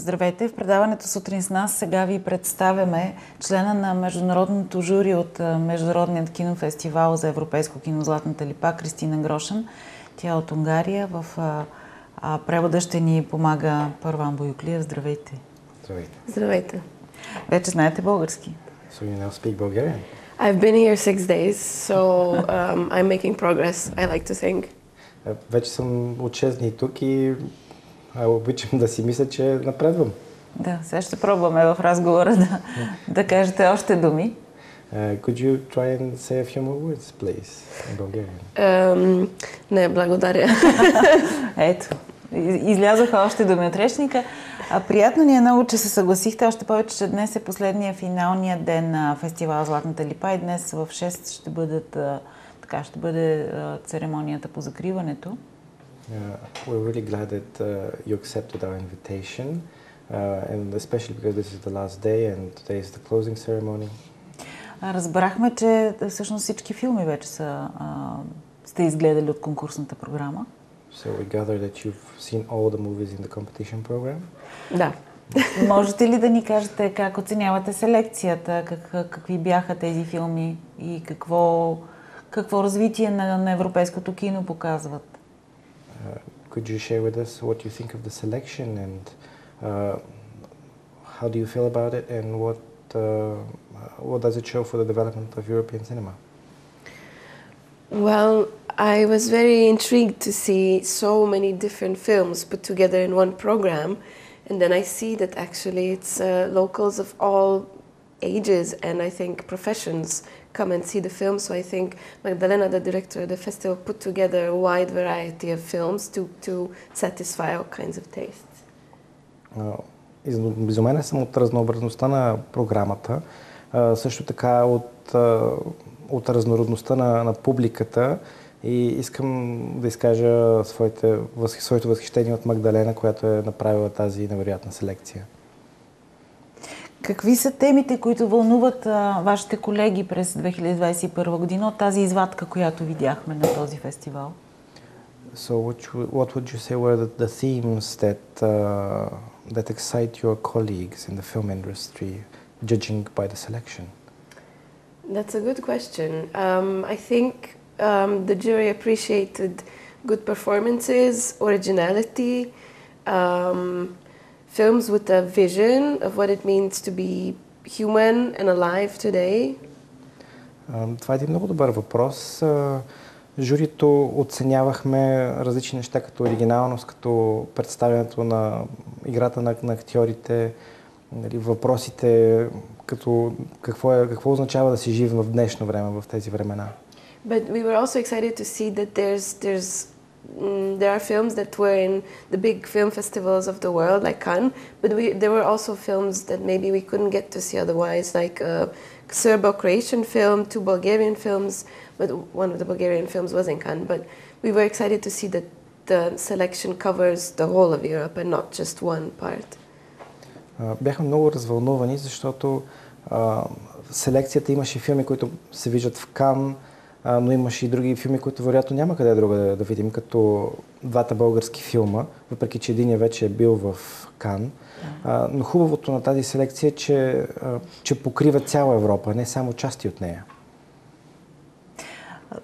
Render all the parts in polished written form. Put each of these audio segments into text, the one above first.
Здравейте! В предаването Сутрин с нас сега ви представяме члена на международното жури от Международният кинофестивал за европейско кино Златната липа Кристина Грошан. Тя е от Унгария. В превода ще ни помага Първан Боюклиев. Здравейте! Здравейте! Здравейте! Вече знаете български? So you now speak Bulgarian? I've been here 6 days, so I'm making progress, I like to think. Вече съм от 6 дни тук и обичам да си мисля, че напредвам. Да, сега ще пробваме в разговора да кажете още думи. Could you try and say a few more words, please, in Bulgarian? Не, благодаря. Ето, излязоха още думи от речника. Приятно ни е много, че се съгласихте, още повече, че днес е последния финалния ден на фестивала Златната липа и днес в 6 ще бъде церемонията по закриването. We're really glad that you accepted our invitation, and especially because this is the last day and today is the closing ceremony. Разбрахме, че всъщност всички филми вече сте изгледали от конкурсната програма. So we gather that you've seen all the movies in the competition program. Да. Можете ли да ни кажете как оценявате селекцията, какви бяха тези филми и какво развитие на европейското кино показват? Could you share with us what you think of the selection and how do you feel about it and what does it show for the development of European cinema? Well, I was very intrigued to see so many different films put together in one program, and then I see that actually it's locals of all ages and I think professions come and see the film. So I think Magdalena, the director of the festival, put together a wide variety of films to satisfy all kinds of tastes. Изумен съм от разнообразността на програмата, също така от разнородността на публиката и искам да изкажа своето възхищение от Магдалена, която е направила тази невероятна селекция. Какви са темите, които вълнуват вашите колеги през 2021 година от тази извадка, която видяхме на този фестивал? So what would you say were the themes that excite your colleagues in the film industry, judging by the selection? That's a good question. I think the jury appreciated good performances, originality, films with a vision of what it means to be human and alive today. Това е един много добър въпрос. Журито оценявахме различни неща, като оригиналност, като представянето на играта на актьорите, въпросите, като какво означава да си жив в днешно време, в тези времена. But we were also excited to see that there are films that were in the big film festivals of the world, like Cannes, but there were also films that maybe we couldn't get to see otherwise, like a Serbo-Croatian film, 2 Bulgarian films, but one of the Bulgarian films was in Cannes. But we were excited to see that the selection covers the whole of Europe and not just one part. Бяхме много развълнувани, защото селекцията имаше филми, които се виждат в Кан, но имаше и други филми, които вероятно няма къде друга да видим, като двата български филма, въпреки че единия вече е бил в Кан. Но хубавото на тази селекция е, че покрива цяла Европа, не само части от нея.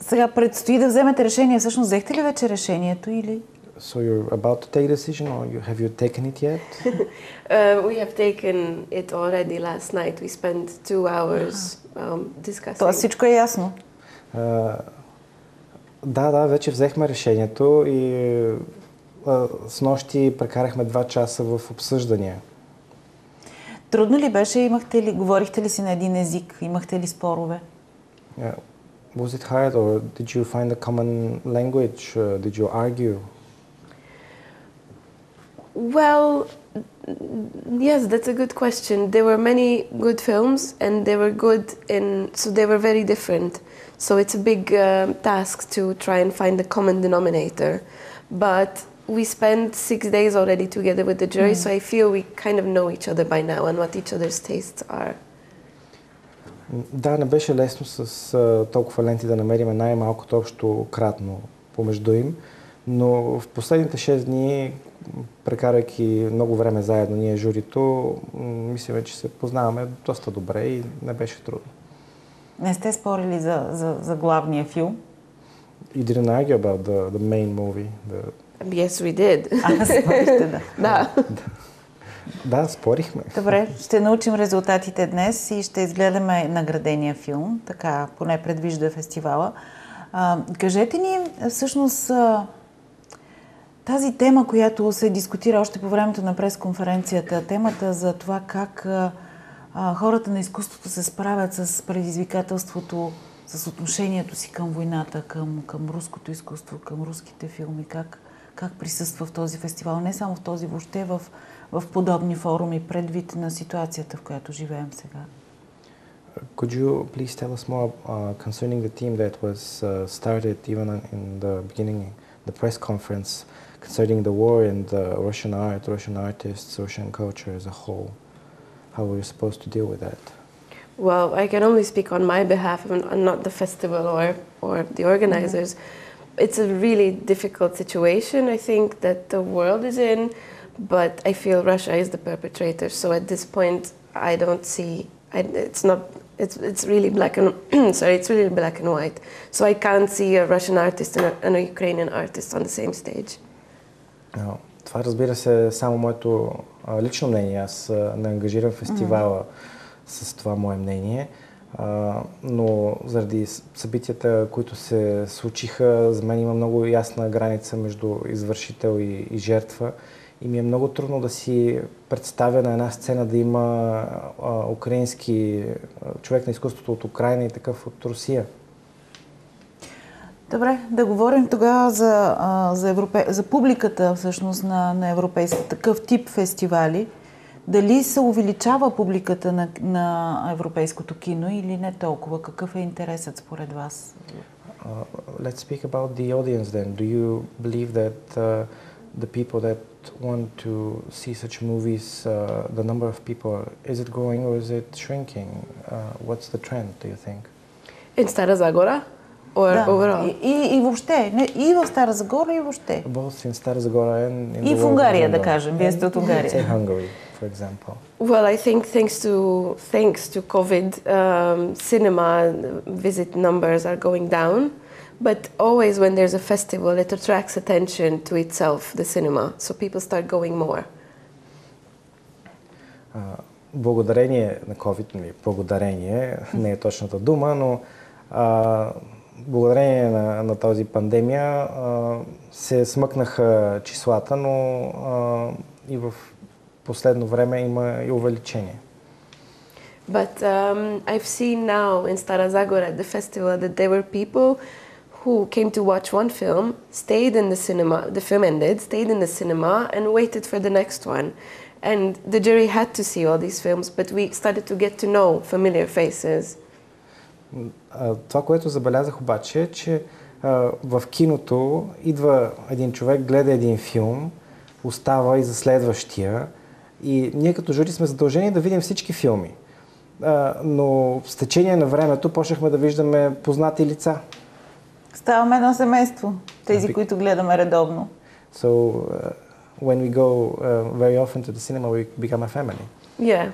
Сега предстои да вземете решение. Всъщност взехте ли вече решението или? So you're about to take a decision or have you taken it yet? We have taken it already last night. We spent 2 hours discussing. Това всичко е ясно. Да, вече взехме решението и с нощи прекарахме 2 часа в обсъждания. Трудно ли беше? Говорихте ли си на един език? Имахте ли спорове? Was it hard or did you find a common language? Did you argue? Well, yes, that's a good question. There were many good films and they were good so they were very different. So it's a big task to try and find the common denominator. But we spent 6 days already together with the jury, so I feel we kind of know each other by now and what each other's tastes are. Да, не беше лесно с толкова ленти да намерим най-малкото общо кратно помежду им, Но в последните 6 дни, прекарайки много време заедно ние журито, мислим, че се познаваме доста добре и не беше трудно. Не сте спорили за главния филм? You didn't argue about the main movie? Yes, we did. Спорихте, да. Да. Да, спорихме. Добре, ще научим резултатите днес и ще изгледаме наградения филм, така поне предвижда фестивала. Кажете ни, всъщност, тази тема, която се дискутира още по времето на пресконференцията, темата за това как хората на изкуството се справят с предизвикателството, с отношението си към войната, към руското изкуство, към руските филми, как присъства в този фестивал, не само в този, въобще в подобни форуми, предвид на ситуацията, в която живеем сега. Could you please tell us more concerning the theme that was started even in the beginning, the press conference, concerning the war and the Russian art, Russian artists, Russian culture as a whole? How were you supposed to deal with that? Well, I can only speak on my behalf and not the festival or the organizers. Mm-hmm. It's a really difficult situation, I think, that the world is in, but I feel Russia is the perpetrator. So at this point, I don't see. It's really black and it's really black and white. So I can't see a Russian artist and a Ukrainian artist on the same stage. Това, разбира се, само моето лично мнение. Аз не ангажирам фестивала с това мое мнение, но заради събитията, които се случиха, за мен има много ясна граница между извършител и жертва. И ми е много трудно да си представя на една сцена да има украински човек на изкуството от Украйна и такъв от Русия. Добре, да говорим тогава за публиката всъщност на европейски такъв тип фестивали. Дали се увеличава публиката на европейското кино или не толкова? Какъв е интересът според вас? Let's speak about the audience then. Do you believe that the people that want to see such movies, the number of people, is it growing or is it shrinking? What's the trend, do you think? In Stara Zagora or overall? И въобще, и в Стара Загора, и въобще. Both in Stara Zagora and in и the в Унгария, да кажем. Вие сте от Унгария. Say Hungary, for example. Well, I think thanks to COVID, cinema visit numbers are going down. But always when there's a festival, it attracts attention to itself, the cinema. So people start going more. Благодарение на COVID, благодарение не е точната дума, но благодарение на тази пандемия се смъкнаха числата, но и в последно време има и увеличение. But I've seen now in Stara Zagora at the festival that there were people who came to watch one film, stayed in the cinema, the film ended, stayed in the cinema and waited for the next one. And the jury had to see all these films, but we started to get to know familiar faces. Това, което забелязах обаче е, че в киното идва един човек, гледа един филм, остава и за следващия и ние като жури сме задължени да видим всички филми. Но с течение на времето почнахме да виждаме познати лица. Ставаме едно семейство, тези, които гледаме редовно. So, when we go very often to the cinema, we become a family. Yeah.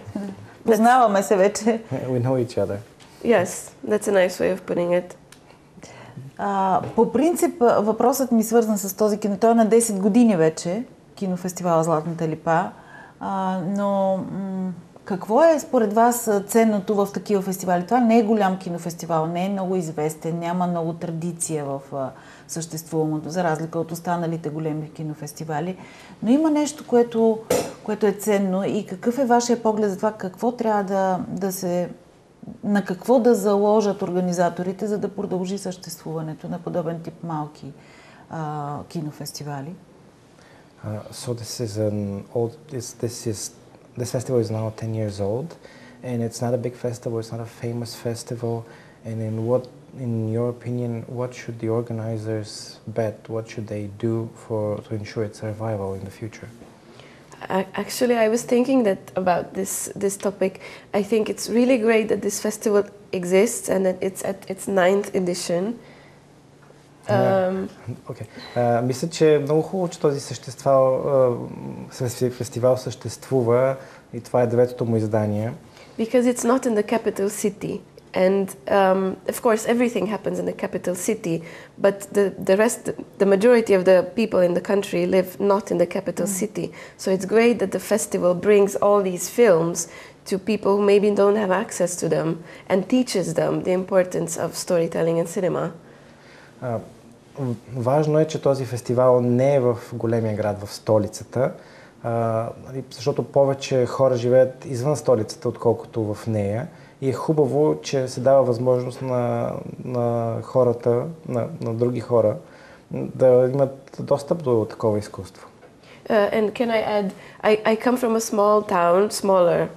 Познаваме се вече. We know each other. Yes, that's a nice way of putting it. По принцип, въпросът ми свързан с този кино. Той е на 10 години вече, кинофестивала Златната липа, но какво е според вас ценното в такива фестивали? Това не е голям кинофестивал, не е много известен, няма много традиция в съществуването, за разлика от останалите големи кинофестивали. Но има нещо, което е ценно и какъв е вашия поглед за това, какво трябва на какво да заложат организаторите, за да продължи съществуването на подобен тип малки кинофестивали? So this festival is now 10 years old, and it's not a big festival, it's not a famous festival. And in your opinion, what should the organizers bet? What should they do to ensure its survival in the future? Actually, I was thinking that about this topic. I think it's really great that this festival exists and that it's at its 9th edition. Yeah. Okay. Мисля, че е много хубаво, че този фестивал съществува и това е 9-то му издание. Because it's not in the capital city. And of course, everything happens in the capital city, but the majority of the people in the country live not in the capital city. So it's great that the festival brings all these films to people who maybe don't have access to them and teaches them the importance of storytelling and cinema. Важно е, че този фестивал не е в големия град, в столицата, защото повече хора живеят извън столицата, отколкото в нея. И е хубаво, че се дава възможност на хората, на други хора, да имат достъп до такова изкуство. And can I add, I come from a small town, smaller,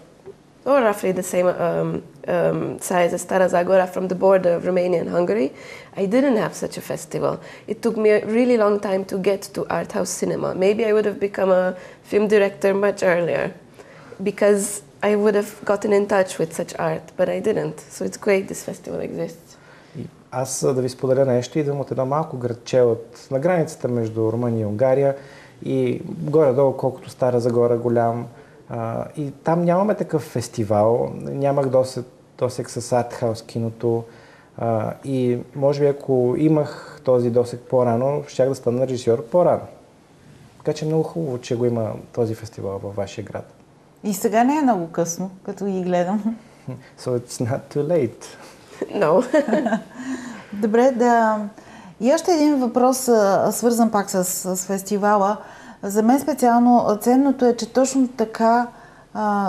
or roughly the same size as Stara Zagora, from the border of Romania and Hungary. I didn't have such a festival. It took me a really long time to get to art house cinema. Maybe I would have become a film director much earlier, because I would have gotten in touch with such art, but I didn't. So it's great this festival exists. Аз да ви споделя нещо, идвам от едно малко градче на границата между Румъния и Унгария и горе-долу колкото Стара Загора голям. И там нямаме такъв фестивал, нямах досег с артхаус киното и може би ако имах този досег по-рано, щях да стана режисьор по-рано. Така че е много хубаво, че го има този фестивал във вашия град. И сега не е много късно, като ги гледам. So it's not too late. No. Добре, да. И още един въпрос, свързан пак с фестивала. За мен специално ценното е, че точно така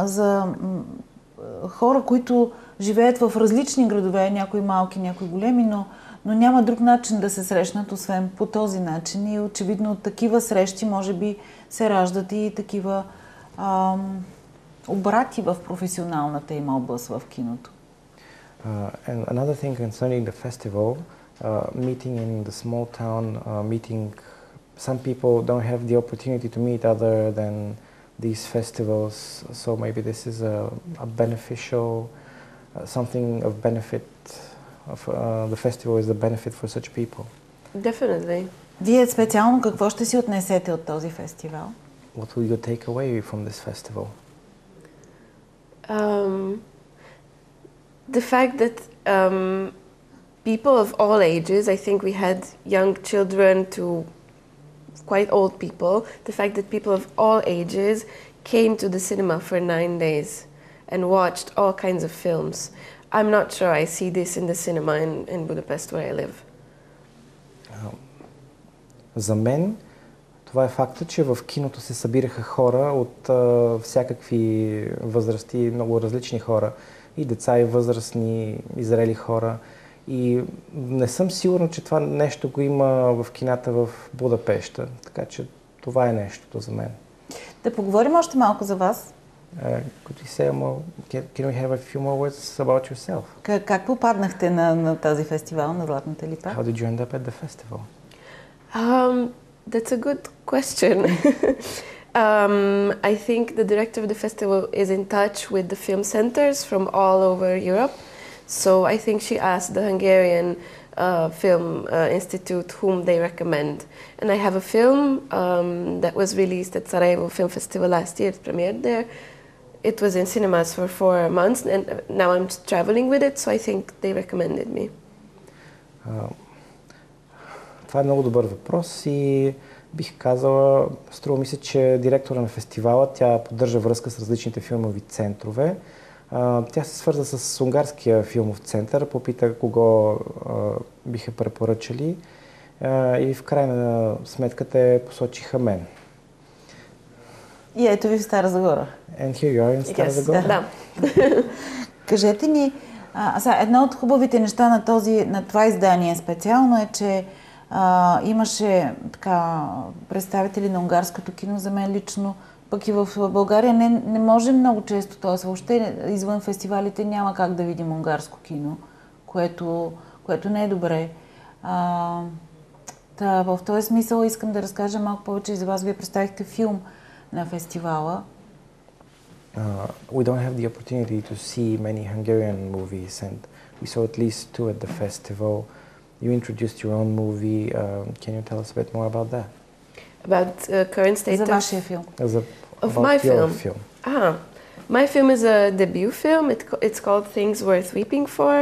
за хора, които живеят в различни градове, някои малки, някои големи, но няма друг начин да се срещнат, освен по този начин. И очевидно от такива срещи може би се раждат и такива обрати в професионалната им област в киното. And another thing concerning the festival, meeting in the small town, meeting some people don't have the opportunity to meet other than these festivals, so maybe this is a beneficial, something of benefit. The festival is the benefit for such people. Definitely. Вие специално какво ще си отнесете от този фестивал? What will you take away from this festival? The fact that people of all ages, I think we had young children to quite old people, the fact that people of all ages came to the cinema for 9 days and watched all kinds of films. I'm not sure I see this in the cinema in Budapest where I live. За мен това е факта, че в киното се събираха хора от всякакви възрасти, много различни хора. И деца, и възрастни, и зрели хора. И не съм сигурен, че това нещо го има в кината в Будапеща. Така че това е нещото за мен. Да поговорим още малко за вас. Could you say can we have a few more words about yourself? Как попаднахте на този фестивал, на Златната липа? How did you end up at the festival? That's a good question. I think the director of the festival is in touch with the film centers from all over Europe. So I think she asked the Hungarian Film Institute whom they recommend. And I have a film that was released at Sarajevo Film Festival last year. It premiered there. It was in cinemas for 4 months and now I'm traveling with it, so I think they recommended me. Това е много добър въпрос и бих казала, струва ми се, че директора на фестивала, тя поддържа връзка с различните филмови центрове. Тя се свърза с унгарския филмов център, попита кого биха препоръчали и в крайна сметка те посочиха мен. И ето ви в Стара Загора. And here you are in Стара Загора. Да. Кажете ни, едно от хубавите неща на това издание специално е, че имаше представители на унгарското кино. За мен лично, пък и в България не може много често, т.е. въобще извън фестивалите няма как да видим унгарско кино, което не е добре. В този смисъл искам да разкажа малко повече за вас. Вие представихте филм на фестивала. We don't have the opportunity to see many Hungarian movies and we saw at least 2 at the festival. You introduced your own movie. Can you tell us a bit more about that? About current state За of... вашия филм. Of About my your film. film. My film is a debut film. It's called Things Worth Weeping For,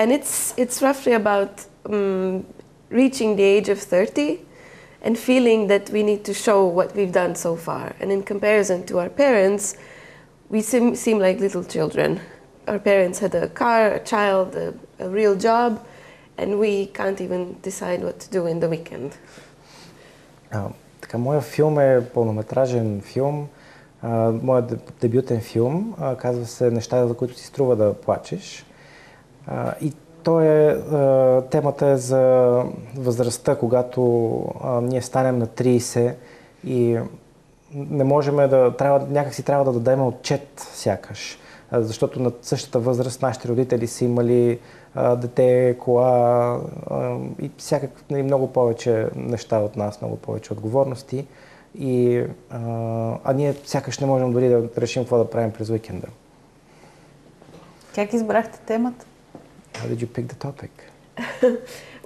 and it's roughly about reaching the age of 30 and feeling that we need to show what we've done so far. And in comparison to our parents, we seem like little children. Our parents had a car, a child, a real job, and we can't even decide what to do in the weekend. Така, моят филм е пълнометражен филм, моят дебютен филм, казва се "Неща, за които си струва да плачеш". И темата е за възрастта, когато ние станем на 30 и не можем някакси трябва да дадем отчет сякаш. Защото на същата възраст нашите родители са имали дете, кола и всякакви много повече неща от нас, много повече отговорности. А ние сякаш не можем дори да решим какво да правим през уикенда. Как избрахте темата? How did you pick the topic?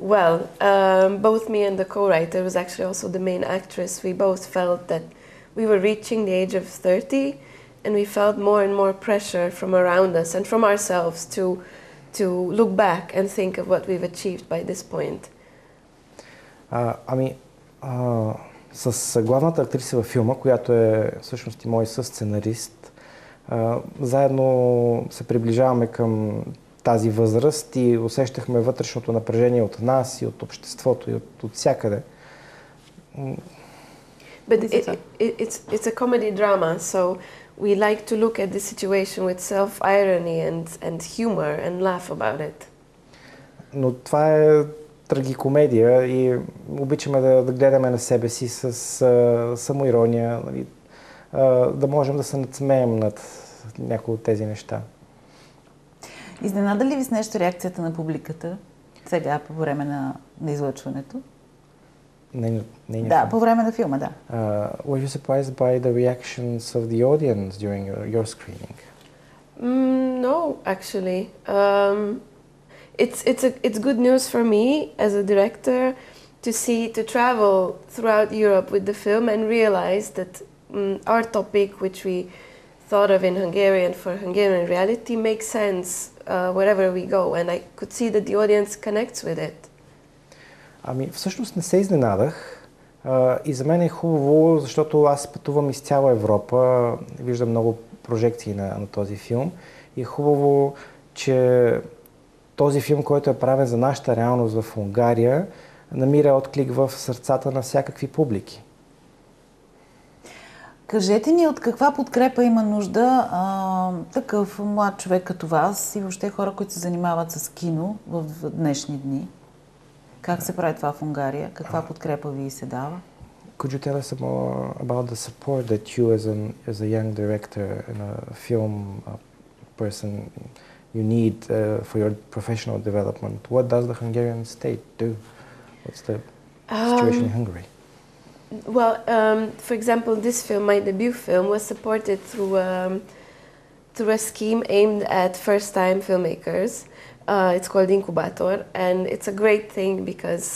Well, both me and the co-writer was actually also the main actress. We both felt that we were reaching the age of 30 and we felt more and more pressure from around us and from ourselves to look back and think of what we've achieved by this point. С главната актриса във филма, която е всъщност и мой съсценарист, заедно се приближаваме към тази възраст и усещахме вътрешното напрежение от нас и от обществото и от всякъде. But it's a comedy drama, so we like to look at the situation with self-irony and humor and laugh about it. Но това е трагикомедия и обичаме да гледаме на себе си с самоирония, нали, да можем да се надсмеем над някои от тези неща. Изненада ли ви с нещо реакцията на публиката сега по време на излъчването? Да, по време на филма, да. Were you surprised by the reactions of the audience during your screening? No, actually. It's good news for me as a director to travel throughout Europe with the film and realize that our topic, which we thought of in Hungarian for Hungarian reality, makes sense wherever we go, and I could see that the audience connects with it. Всъщност не се изненадах и за мен е хубаво, защото аз пътувам из цяла Европа, виждам много прожекции на този филм и е хубаво, че този филм, който е правен за нашата реалност в Унгария, намира отклик в сърцата на всякакви публики. Кажете ни от каква подкрепа има нужда такъв млад човек като вас и въобще хора, които се занимават с кино в днешни дни. Как се прави това в Унгария? Каква подкрепа ви се дава? Could you tell us more about the support that you as a young director and a film person you need for your professional development? What does the Hungarian state do? What's the situation in Hungary? Well, for example, this film, my debut film, was supported through a scheme aimed at first-time filmmakers. It's called Incubator, and it's a great thing because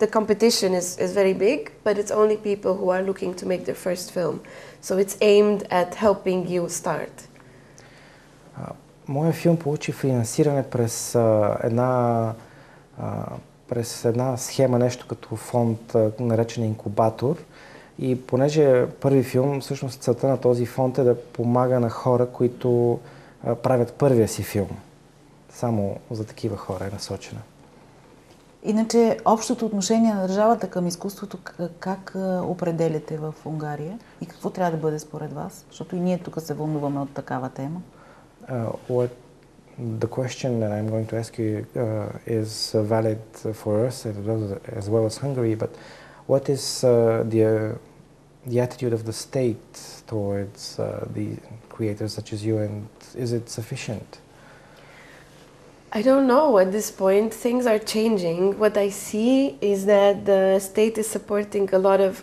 the competition is very big, but it's only people who are looking to make their first film. So it's aimed at helping you start. Моят филм получи финансиране през една схема, нещо като фонд, наречен Инкубатор. И понеже първи филм, всъщност целта на този фонд е да помага на хора, които правят първия си филм. Само за такива хора е насочена. Иначе, общото отношение на държавата към изкуството, как определяте в Унгария? И какво трябва да бъде според вас? Защото и ние тук се вълнуваме от такава тема. The question that I'm going to ask you is valid for us as well as Hungary, but what is the attitude of the state towards the creators such as you, and is it sufficient? I don't know at this point. Things are changing. What I see is that the state is supporting a lot of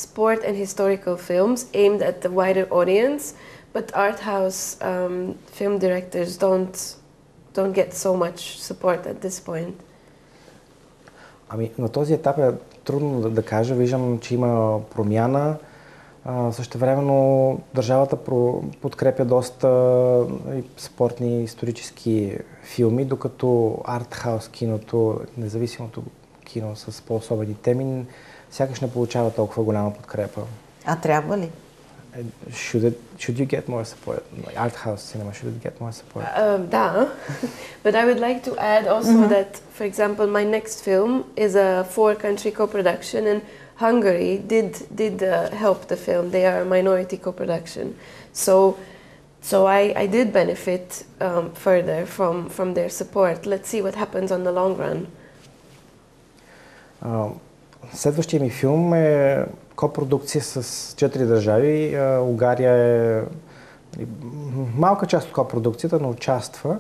sport and historical films aimed at the wider audience, but art house film directors don't get so much support at this point? Ами, на този етап е трудно да кажа. Виждам, че има промяна. Същевременно държавата подкрепя доста спортни исторически филми, докато артхаус киното, независимото кино с по-особени теми, сякаш не получава толкова голяма подкрепа. А трябва ли? Should you get more support? Like art house cinema, should it get more support? Da. But I would like to add also that, for example, my next film is a 4-country co-production, and Hungary did help the film. They are a minority co-production, so I did benefit further from their support. Let's see what happens on the long run. Следващия ми филм е копродукция с 4 държави. Унгария е малка част от копродукцията, но участва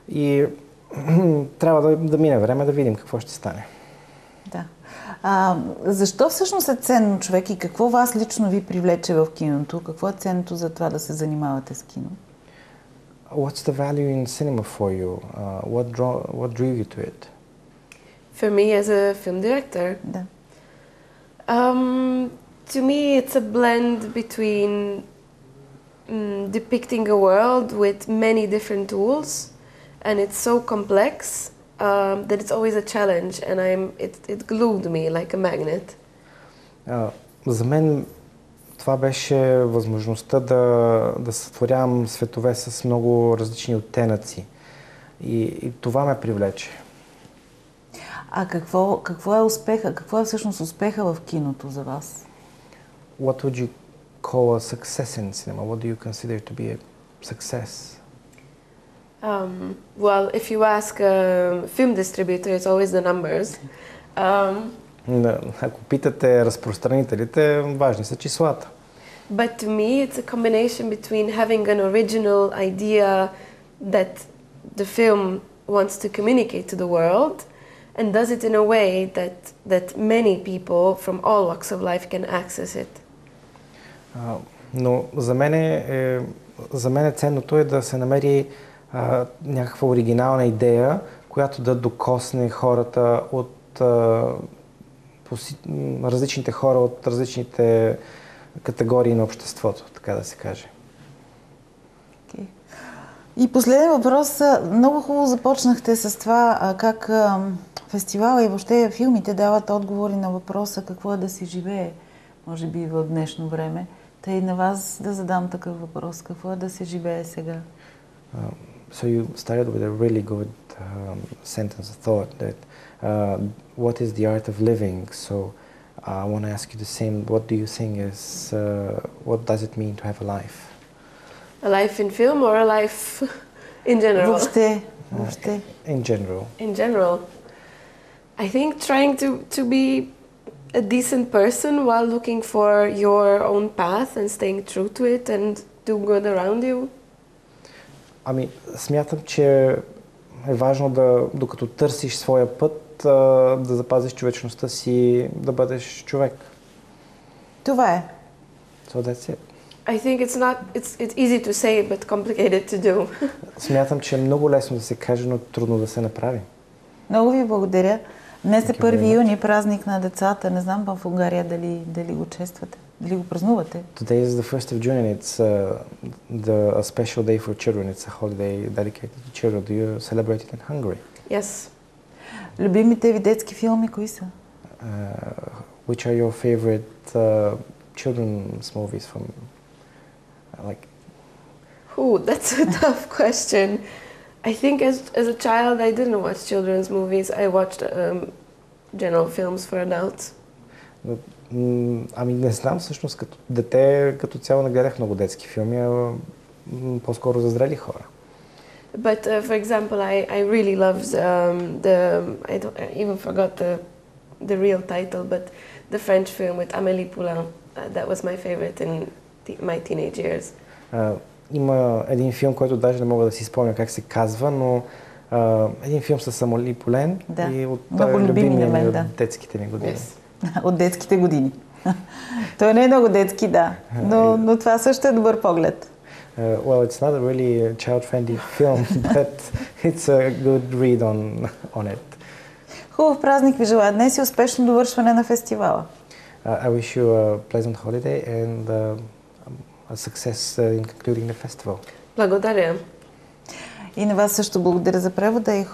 и трябва да мине време да видим какво ще стане. Да. Защо всъщност е ценно, човек, и какво вас лично ви привлече в киното? Какво е ценното за това да се занимавате с кино? What's the value in cinema for you? What drew you to it? For me as a film director? Да. To me, it's a blend between depicting a world with many different tools, and it's so complex that it's always a challenge, and it glued me like a magnet. За мен това беше възможността да сътворявам светове с много различни оттенъци и това ме привлече. А какво е успеха? Какво е всъщност успеха в киното за вас? What would you call a success in cinema? What do you consider to be a success? Well, if you ask a film distributor, it's always the numbers. Ако питате разпространителите, важни са числата. But to me, it's a combination between having an original idea that the film wants to communicate to the world, and does it in a way that many people from all walks of life can access it. Но за мен ценното е да се намери някаква оригинална идея, която да докосне хората от различните хора, от различните категории на обществото, така да се каже. Okay. И последен въпрос. Много хубаво започнахте с това как фестивала и въобще филмите дават отговори на въпроса какво е да се живее, може би в днешно време. Та и на вас да задам такъв въпрос. Какво е да се живее сега? So you started with a really good sentence of thought that what is the art of living? So I want to ask you the same. What do you think is, what does it mean to have a life? A life in film or a life in general? Въобще. In general. In general. I think trying to be a decent person while looking for your own path and staying true to it and do good around you. Ами, смятам, че е важно докато търсиш своя път, да запазиш човечността си, да бъдеш човек. Това е. So that's it. I think it's easy to say but complicated to do. Смятам, че е много лесно да се каже, но трудно да се направи. Много ви благодаря. Днес е 1 юни, празник на децата. Не знам в Унгария дали го чествате, дали го празнувате. Today is the 1st of June and it's a special day for children. It's a holiday dedicated to children. Do you celebrate it in Hungary? Yes. Любимите ви детски филми кои са? Which are your favorite children's movies from like? That's a tough question. I think as a child I didn't watch children's movies. I watched general films for adults. Ами не знам, всъщност като дете като цяло не гледах много детски филми, а по-скоро за зрели хора. But for example, I really loved I even forgot the real title, but the French film with Amélie Poulain. That was my favorite in my teenage years. Има един филм, който даже не мога да си спомня как се казва, но един филм с Амели Полен и от любимия ми от детските ми години. Yes. От детските години. Той не е много детски, да, но това също е добър поглед. Well, it's not a really child-friendly film, but it's a good read on it. Хубав празник ви желая днес и успешно довършване на фестивала. I wish you a pleasant holiday and a success in concluding the festival. Благодаря. И на вас също благодаря за превода и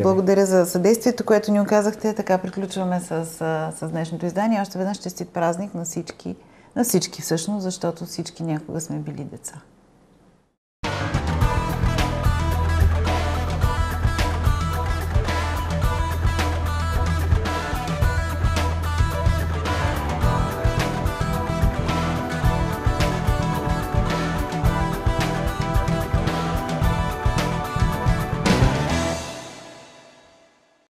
благодаря за съдействието, което ни оказахте. Така приключваме с днешното издание. Още веднъж честит празник на всички всъщност, защото всички някога сме били деца.